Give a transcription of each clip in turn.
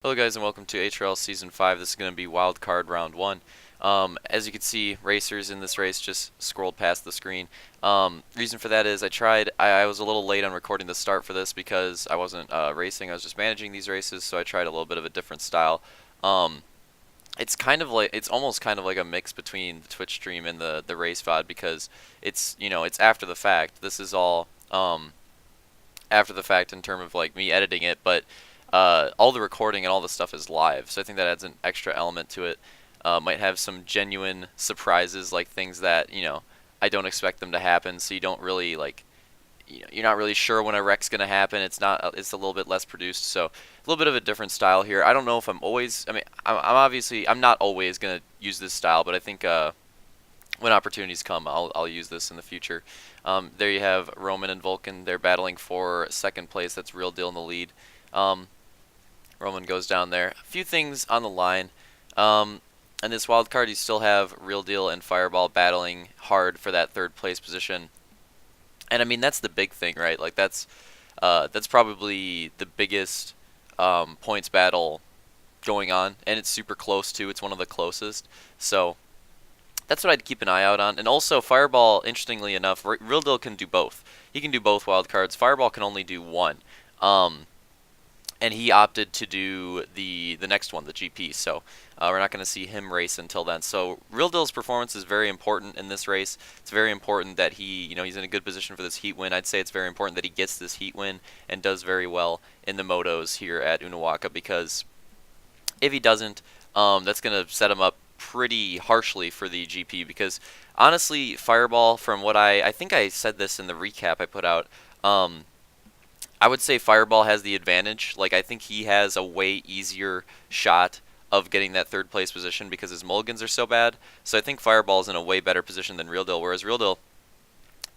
Hello guys and welcome to HRL Season 5. This is going to be Wild Card Round 1. As you can see, racers in this race just scrolled past the screen. Reason for that is I was a little late on recording the start for this because I wasn't racing, I was just managing these races, so I tried a little bit of a different style. Um, it's almost kind of like a mix between the Twitch stream and the race VOD because it's after the fact. This is all after the fact in terms of like me editing it, but all the recording and all the stuff is live, so I think that adds an extra element to it. Might have some genuine surprises, like things that I don't expect them to happen, so you don't really like you're not really sure when a wreck's gonna happen. It's a little bit less produced, so a little bit of a different style here. I don't know if I'm always. I mean, I'm not always gonna use this style, but I think when opportunities come, I'll use this in the future. There you have Roman and Vulcan. They're battling for second place. That's Real Deal in the lead. Roman goes down there. A few things on the line. In this wild card, you still have Real Deal and Fireball battling hard for that third place position. And I mean, that's the big thing, right? Like that's probably the biggest points battle going on, and it's super close too. It's one of the closest. So that's what I'd keep an eye out on. And also, Fireball, interestingly enough, Real Deal can do both. He can do both wild cards. Fireball can only do one. And he opted to do the next one, the GP. So we're not going to see him race until then. So Real Deal's performance is very important in this race. It's very important that he's in a good position for this heat win. I'd say it's very important that he gets this heat win and does very well in the motos here at Unuwaka, because if he doesn't, that's going to set him up pretty harshly for the GP. Because honestly, Fireball, from what I think I said this in the recap I put out. I would say Fireball has the advantage. Like, I think he has a way easier shot of getting that third place position because his mulligans are so bad. So I think Fireball's in a way better position than Real Deal, whereas Real Deal,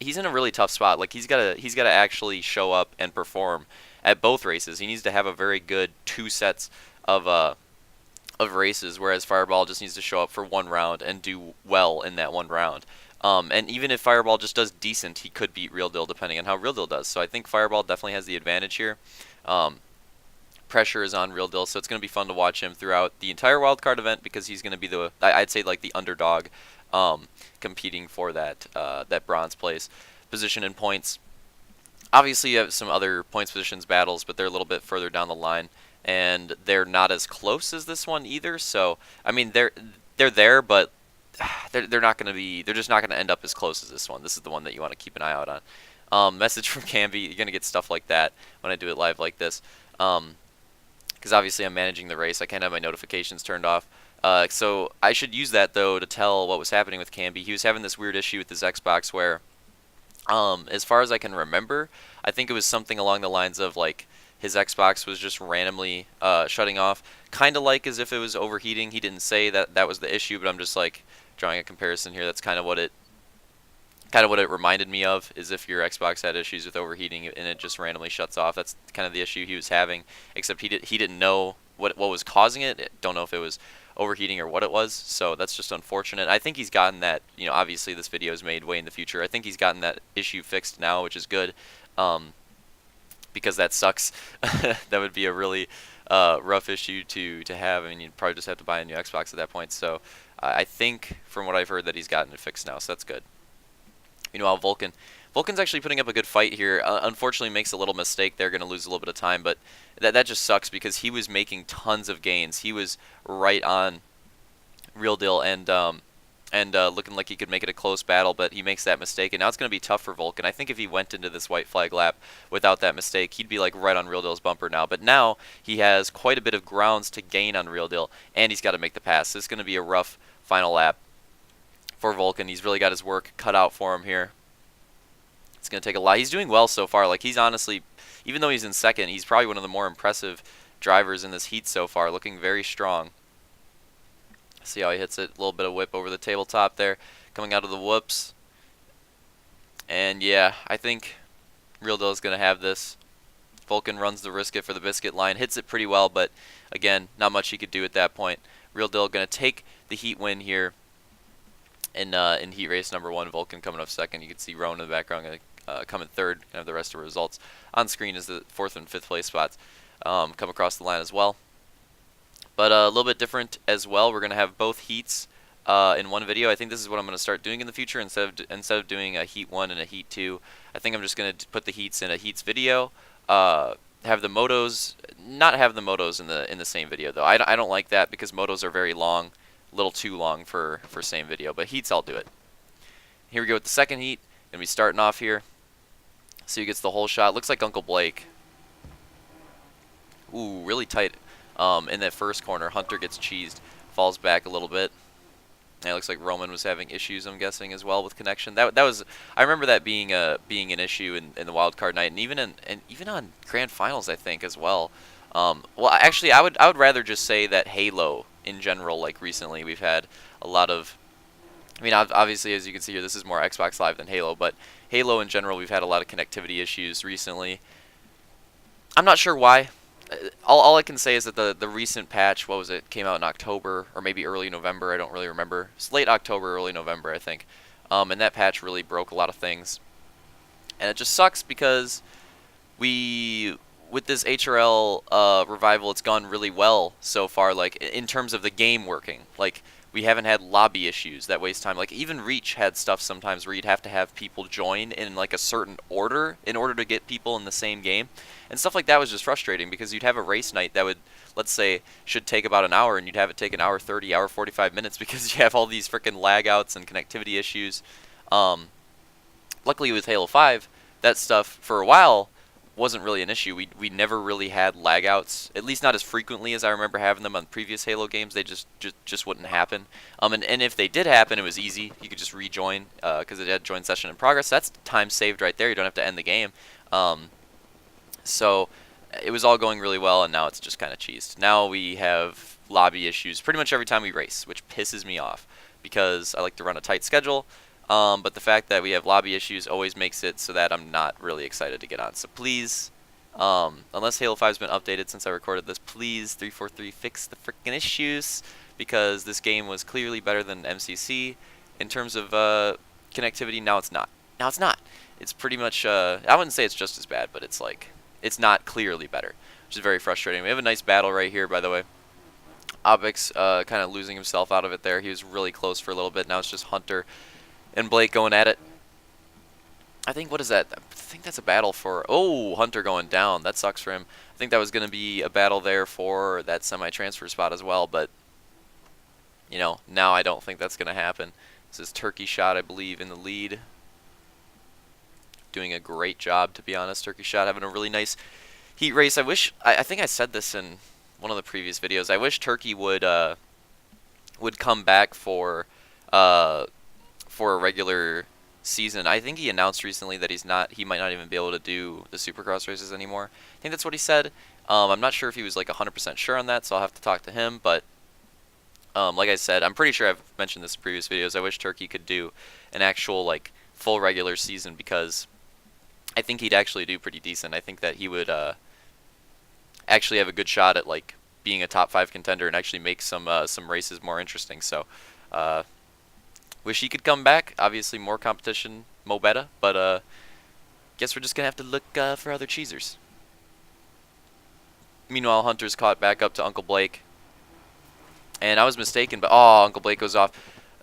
he's in a really tough spot. Like, he's gotta actually show up and perform at both races. He needs to have a very good two sets of races, whereas Fireball just needs to show up for one round and do well in that one round. And even if Fireball just does decent, he could beat Real Deal depending on how Real Deal does. So I think Fireball definitely has the advantage here. Pressure is on Real Deal, so it's going to be fun to watch him throughout the entire wildcard event, because he's going to be I'd say like the underdog, competing for that bronze place position in points. Obviously, you have some other points positions battles, but they're a little bit further down the line, and they're not as close as this one either. So I mean, they're there, but they're not going to be. They're just not going to end up as close as this one. This is the one that you want to keep an eye out on. Message from Camby. You're going to get stuff like that when I do it live like this, because obviously I'm managing the race. I can't have my notifications turned off. So I should use that though to tell what was happening with Camby. He was having this weird issue with his Xbox where, as far as I can remember, I think it was something along the lines of like his Xbox was just randomly shutting off, kind of like as if it was overheating. He didn't say that was the issue, but I'm just like drawing a comparison here. That's kind of what it reminded me of, is if your Xbox had issues with overheating and it just randomly shuts off. That's kind of the issue he was having, except he didn't know what was causing it. Don't know if it was overheating or what it was, so that's just unfortunate. I think he's gotten that, obviously this video is made way in the future. I think he's gotten that issue fixed now, which is good, because that sucks. That would be a really rough issue to have. I mean, you'd probably just have to buy a new Xbox at that point. So I think from what I've heard that he's gotten it fixed now, so that's good. Meanwhile, Vulcan's actually putting up a good fight here. Unfortunately, makes a little mistake. They're going to lose a little bit of time, but that just sucks because he was making tons of gains. He was right on Real Deal and looking like he could make it a close battle, but he makes that mistake, and now it's going to be tough for Vulcan. I think if he went into this white flag lap without that mistake, he'd be like right on Real Deal's bumper now. But now he has quite a bit of grounds to gain on Real Deal, and he's got to make the pass. This is going to be a rough final lap for Vulcan. He's really got his work cut out for him here. It's going to take a lot. He's doing well so far. Like, he's honestly, even though he's in second, he's probably one of the more impressive drivers in this heat so far, looking very strong. See how he hits it, a little bit of whip over the tabletop there, coming out of the whoops. And yeah, I think Real Deal is going to have this. Vulcan runs the risk it for the biscuit line, hits it pretty well, but again, not much he could do at that point. Real Deal going to take the heat win here in heat race number 1. Vulcan coming up second. You can see Rowan in the background going to come in third, and have the rest of the results on screen as the 4th and 5th place spots come across the line as well. But a little bit different as well. We're going to have both heats in one video. I think this is what I'm going to start doing in the future instead of doing a heat 1 and a heat 2. I think I'm just going to put the heats in a heats video. Have the motos, not have the motos in the same video though. I don't like that because motos are very long, a little too long for same video. But heats, I'll do it. Here we go with the second heat. Gonna be starting off here. So he gets the whole shot. Looks like Uncle Blake. Ooh, really tight. In that first corner, Hunter gets cheesed, falls back a little bit. And it looks like Roman was having issues, I'm guessing, as well with connection. That was, I remember that being an issue in the wild card night, and even on grand finals, I think, as well. Well, actually, I would rather just say that Halo in general, like recently, we've had a lot of. I mean, obviously, as you can see here, this is more Xbox Live than Halo, but Halo in general, we've had a lot of connectivity issues recently. I'm not sure why. All I can say is that the recent patch, what was it, came out in October or maybe early November. I don't really remember. It's late October, early November, I think. And that patch really broke a lot of things. And it just sucks because with this HRL revival, it's gone really well so far. Like in terms of the game working, like we haven't had lobby issues that waste time. Like even Reach had stuff sometimes where you'd have to have people join in like a certain order in order to get people in the same game. And stuff like that was just frustrating because you'd have a race night that would, let's say, should take about an hour and you'd have it take an hour 30, hour 45 minutes because you have all these freaking lag outs and connectivity issues. Luckily with Halo 5, that stuff for a while wasn't really an issue. We never really had lag outs, at least not as frequently as I remember having them on previous Halo games. They just wouldn't happen. And if they did happen, it was easy. You could just rejoin because it had join session in progress. That's time saved right there. You don't have to end the game. So it was all going really well, and now it's just kind of cheesed. Now we have lobby issues pretty much every time we race, which pisses me off because I like to run a tight schedule. But the fact that we have lobby issues always makes it so that I'm not really excited to get on. So please, unless Halo 5's been updated since I recorded this, please 343 fix the freaking issues because this game was clearly better than MCC in terms of connectivity. Now it's not. Now it's not. It's pretty much, I wouldn't say it's just as bad, but it's like, it's not clearly better, which is very frustrating. We have a nice battle right here, by the way. Obix kind of losing himself out of it there. He was really close for a little bit. Now it's just Hunter and Blake going at it. I think, what is that? I think that's a battle for, oh, Hunter going down. That sucks for him. I think that was going to be a battle there for that semi-transfer spot as well, but, you know, now I don't think that's going to happen. This is Turkey Shot, I believe, in the lead. Doing a great job, to be honest. Turkey Shot having a really nice heat race. I think I said this in one of the previous videos. I wish Turkey would come back for a regular season. I think he announced recently that he might not even be able to do the Supercross races anymore. I think that's what he said. I'm not sure if he was like 100% sure on that, so I'll have to talk to him, but like I said, I'm pretty sure I've mentioned this in previous videos. I wish Turkey could do an actual like full regular season because I think he'd actually do pretty decent. I think that he would actually have a good shot at like being a top 5 contender and actually make some races more interesting. So wish he could come back. Obviously more competition, mo better, but guess we're just gonna have to look for other cheesers. Meanwhile, Hunter's caught back up to Uncle Blake. And I was mistaken, but oh, Uncle Blake goes off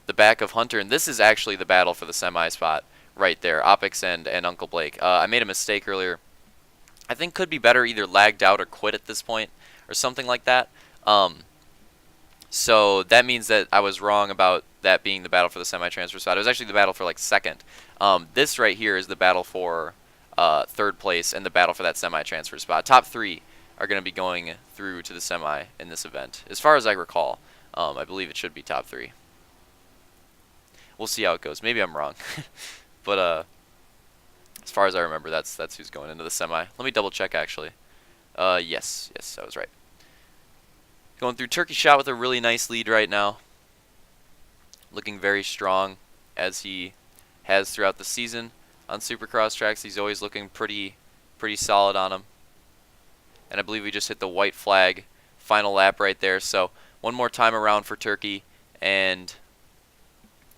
the back of Hunter, and this is actually the battle for the semi spot. Right there, Opix and Uncle Blake. I made a mistake earlier. I think could be better either lagged out or quit at this point or something like that. So that means that I was wrong about that being the battle for the semi-transfer spot. It was actually the battle for like second. This right here is the battle for third place and the battle for that semi-transfer spot. Top 3 are going to be going through to the semi in this event. As far as I recall, I believe it should be top 3. We'll see how it goes. Maybe I'm wrong. But as far as I remember, that's who's going into the semi. Let me double check actually. Yes, I was right. Going through Turkey Shot with a really nice lead right now. Looking very strong as he has throughout the season on Supercross tracks. He's always looking pretty solid on them. And I believe we just hit the white flag final lap right there. So one more time around for Turkey, and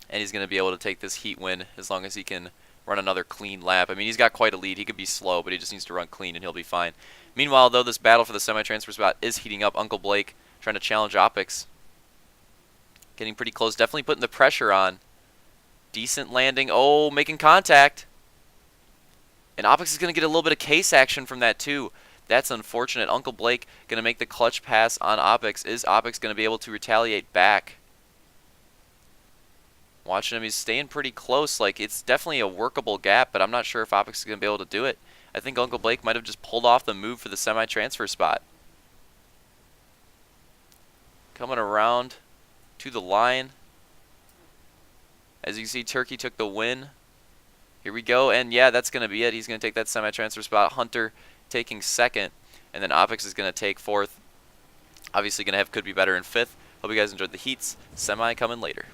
he's going to be able to take this heat win as long as he can run another clean lap. I mean, he's got quite a lead. He could be slow, but he just needs to run clean, and he'll be fine. Meanwhile, though, this battle for the semi-transfer spot is heating up. Uncle Blake trying to challenge Opix. Getting pretty close, definitely putting the pressure on. Decent landing. Oh, making contact. And Opix is going to get a little bit of case action from that too. That's unfortunate. Uncle Blake going to make the clutch pass on Opix. Is Opix going to be able to retaliate back? Watching him, he's staying pretty close. Like, it's definitely a workable gap, but I'm not sure if Opix is going to be able to do it. I think Uncle Blake might have just pulled off the move for the semi-transfer spot. Coming around to the line. As you can see, Turkey took the win. Here we go, and yeah, that's going to be it. He's going to take that semi-transfer spot. Hunter taking second, and then Opix is going to take fourth. Obviously going to have Could Be Better in fifth. Hope you guys enjoyed the heats. Semi coming later.